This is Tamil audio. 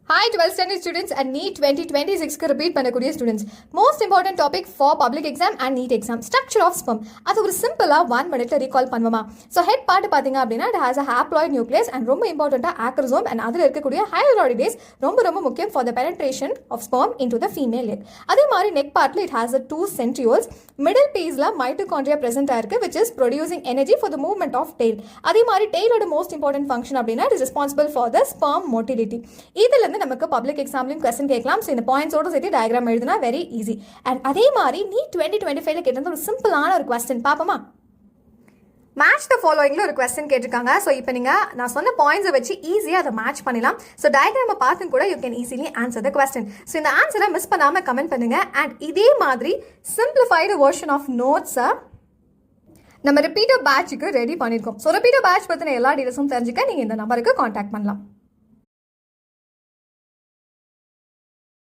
Hi 12th standard students and NEET 2026 repeat பண்ணக்கூடிய students. Most important topic for public exam and NEET exam. Structure of sperm. அது ஒரு சிம்பிளா 1 minute recall பண்ணுவோமா. So head part பாத்தீங்க அப்படின்னா it has a haploid nucleus and ரொம்ப இம்பார்ட்டண்டா acrosome and அதில் இருக்கக்கூடிய hyaluronidase ரொம்ப முக்கியம் for the penetration of sperm into the female egg. அதே மாதிரி neck partல it has a 2 centrioles. Middle pieceல mitochondria present ஆயிருக்கு which is producing energy for the movement of tail. அதே மாதிரி tailோட most important function அப்படின்னா it is responsible for the sperm motility. இதில் நமக்கு பப்ளிக் எக்ஸாம்லயும் क्वेश्चन கேட்கலாம். சோ இந்த பாயிண்ட்ஸோட சேர்த்து டயகிராம் எழுதுனா வெரி ஈஸி. அண்ட் அதே மாதிரி நீட் 2025ல கேட்டது ஒரு சிம்பிளான ஒரு क्वेश्चन பாப்போமா. மேட்ச் த ஃபாலோயிங்ல ஒரு क्वेश्चन கேட்டிருக்காங்க. ஸோ இப்போ நீங்க நான் சொன்ன பாயிண்ட்ஸை வச்சு ஈஸியாக அதை மேட்ச் பண்ணலாம். ஸோ டயக்ராமை பார்த்து கூட you can easily answer the question. So இந்த ஆன்சரை மிஸ் பண்ணாம கமெண்ட் பண்ணுங்க. அண்ட் இதே மாதிரி சிம்பிளிஃபைடு வெர்ஷன் ஆஃப் நோட்ஸை நம்ம ரிப்பீட்டர் பேட்சுக்கு ரெடி பண்ணியிருக்கோம். ஸோ ரிப்பீட்டர் பேட்ச் பற்றின எல்லா டீடைல்ஸும் தெரிஞ்சுக்க நீங்கள் இந்த நம்பருக்கு காண்டாக்ட் பண்ணலாம்.